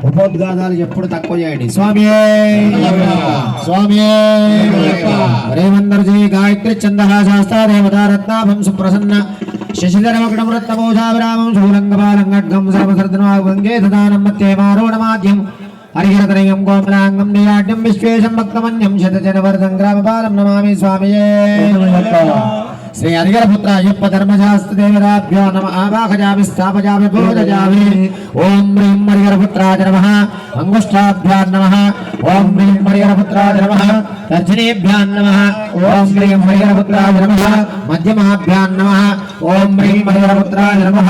ఉపోద్ఘాతాలు ఎప్పుడు తక్కువ చేయండి. స్వామి స్వామి రేవందర్జీ గాయత్రి చంద శాస్త్ర దేవతారత్నాభం సుప్రసన్న శశిధరమకటం రత్నభూషావిరామం శూలంగపాలంగడ్గం సర్వసర్ధనాగంగే దదానం మత్యేమారోణమాద్యం హరిహరతనయం కోమలాంగం నియాడ్యం విశ్వేశం భక్తమన్యం శతజనవర్ధం గ్రామపాలం నమామి. స్వామియే శ్రీ హరిహరపుత్ర అయ్యప్ప ధర్మశాస్త్ర దేవతాభ్యో నమ ఆవాహజామి స్థాపజామి పూజజామి. ఓం హ్రీం హరిహరపుత్రాయ నమః అంగుష్టాభ్యాం నమః. ఓం హ్రీం హరిహరపుత్రాయ నమః తర్జనేభ్యాం నమః. ఓం హ్రీం హరిహరపుత్రాయ నమః మధ్యమాభ్యాం నమః. ఓం హ్రీం హరిహరపుత్రాయ నమః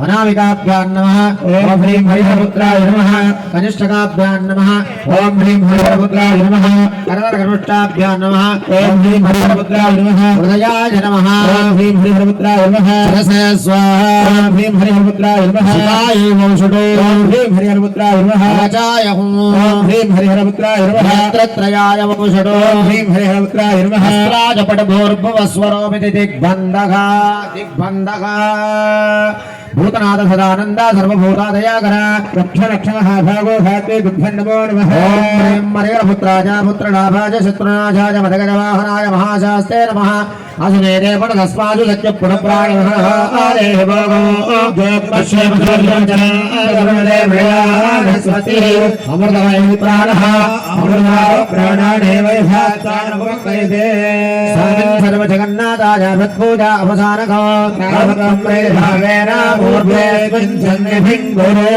అనామికాభ్యాం నమః. ఓం హ్రీం హరిహరపుత్రాయ నమః కనిష్ఠకాభ్యాం నమః. ఓం హ్రీం హరిహరపుత్రాయ నమః కరదరకరుష్టాభ్యాం నమః. ఓం హ్రీం హరిహరపుత్రాయ నమః హృదయాయ నమః. ఓం హ్రీం హరిహరపుత్రాయ నమః శిరసే స్వాహా. ఓం హ్రీం హరిహరపుత్రాయ నమః శివాయ వంశుడో. ఓం హ్రీం హరిహరపుత్రాయ నమః రాజాయ హుం. ఓం హ్రీం హరిహరపుత్రాయ నమః త్రత్రయాయ వంశుడో. ఓం హ్రీం హరిహరపుత్రాయ నమః రాజపటభోర్భవస్వరోమితి దిగ్బంధః దిగ్బంధః భూతనాథ సదానంద సర్వభూతాదయాకర రక్షరక్షణః భాగో ధాతే దుఃఖం నమో నమః. ఓం హ్రీం హరిహరపుత్రాయ పుత్రలాభాయ శత్రునాశాయ మదగజవాహనాయ మహాశాస్తే నమః. అసునేదే పడదస్మాదు సత్య పునఃప్రాణః ఆదే భోగో జోపశ్యేమసర్జన గరుడే భయానస్వతి అమృతమయ ప్రాణః అమృతాయ ప్రాణాదేవ యథాత్మానముపైదే. సర్వ జగన్నాథాయ భక్తపూజా అవసానకో నామకం ప్రేభావేన పూర్వే పంచన్నిభిం గురు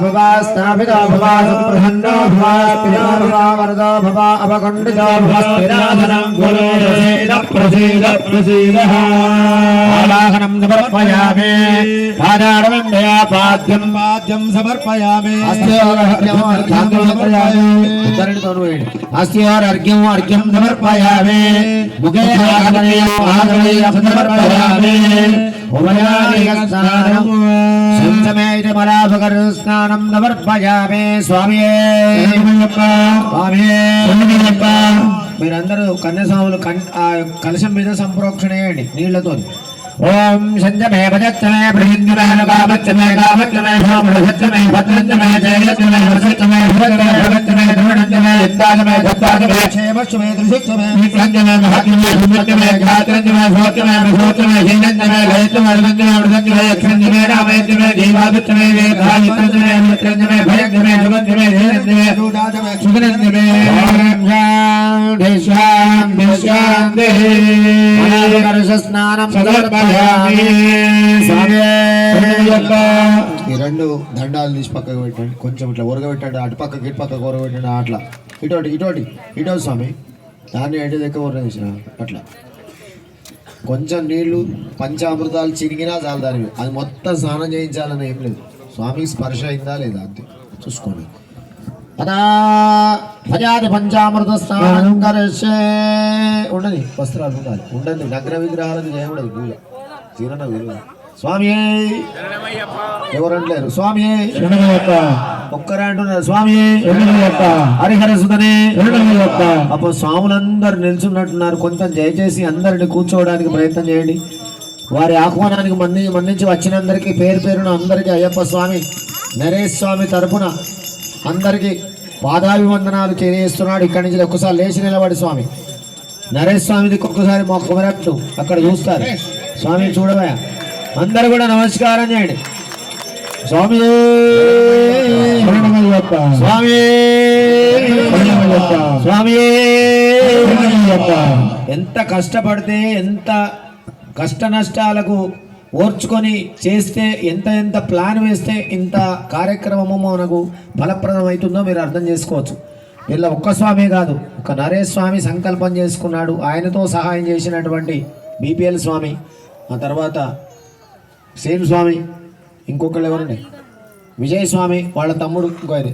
భవా స్థాపితో భవా సుప్రసన్నో భవా ప్రియో భవా వరదో భవా అవకండితో భవా స్థిరాధనం గురు ప్రసీద ప్రసీద. ఆవాహనం సమర్పయామి పాదారవిందయా పాద్యం పాద్యం సమర్పయామి. అస్యోరర్ఘ్యం అర్ఘ్యం సమర్పయామి. ముఖే ఆగమనీయం సమర్పయామి. ఉభయాదిగస్నానం సంసమేత మలాభకర స్నానం సమర్పయామి. స్వామియే స్వామియే. మీరందరూ కన్యస్వాములు కలశం మీద సంప్రోక్షణ చేయండి నీళ్లతో. ఓం సంజమే భజచ్చమే ప్రహింద్రమే కామచ్చమే కామచ్చమే సోమరసచ్చమే భద్రంచమే జయచ్చమే వర్షచ్చమే భగచ్చమే ధృఢంచమే యుద్ధాచమే దత్తాచమే క్షేమచ్చమే త్రిశిక్షమే విక్రంజమే మహాత్మే సుమచ్చమే ఘాత్రంజమే శోచమే ప్రశోచమే హీనంజమే లయచ్చమే రుదంజమే మృదంజమే యక్షంజమే రామయంజమే జీవాదుచ్చమే వేదాలిత్రంజమే మిత్రంజమే భయంజమే సుగంజమే ధీరంజమే సూడాచమే సుగనంజమే. శాంతి స్నానం ఈ రెండు దండాలు తీసి పక్కకు పెట్టండి. కొంచెం ఇట్లా ఉరగబెట్టండి. అటు పక్కకి ఇటు పక్కకు ఉరగబెట్టండి. అట్లా ఇటోటి ఇటోటి ఇటో స్వామి దాన్ని ఎటు దగ్గర ఉరగ తీసిన అట్లా కొంచెం నీళ్లు పంచామృతాలు చిరిగినా చాలు దాని అది మొత్తం స్నానం చేయించాలని ఏం లేదు. స్వామికి స్పర్శ అయిందా లేదా అంతే చూసుకోండి. అదా భజాది పంచామృత స్నానం కరిష్యే. ఉండని వస్త్రాలు ఉండాలి. ఉండండి నగ్న విగ్రహాలకు చేయకూడదు పూజ. తీరన స్వామి ఎవరంటలేరు. స్వామి ఒక్కరే అంటున్నారు. స్వామి హరిహర సుధనే. అప్పుడు స్వాములందరూ నిల్చున్నట్టున్నారు. కొంచెం దయచేసి అందరిని కూర్చోవడానికి ప్రయత్నం చేయండి. వారి ఆహ్వానానికి మన్నించి వచ్చినందరికీ పేరు పేరున అందరికీ అయ్యప్ప స్వామి నరేష్ స్వామి తరపున అందరికీ పాదాభివందనాలు తెలియజేస్తున్నాడు. ఇక్కడి నుంచి ఒక్కసారి లేచి నిలబడి స్వామి నరేష్ స్వామిది ఒక్కసారి మా కుమరట్టు అక్కడ చూస్తారు. స్వామి చూడవా అందరు కూడా నమస్కారం చేయండి. స్వామి స్వామి స్వామి. ఎంత కష్టపడితే ఎంత కష్ట నష్టాలకు ఓర్చుకొని చేస్తే ఎంత ప్లాన్ వేస్తే ఇంత కార్యక్రమము మనకు ఫలప్రదం అవుతుందో మీరు అర్థం చేసుకోవచ్చు. వీళ్ళ ఒక్క స్వామి కాదు, ఒక నరేష్ స్వామి సంకల్పం చేసుకున్నాడు. ఆయనతో సహాయం చేసినటువంటి బీపీఎల్ స్వామి, ఆ తర్వాత సేమ్ స్వామి, ఇంకొకళ్ళు ఎవరండి విజయ్ స్వామి వాళ్ళ తమ్ముడు ఇంకో ఇది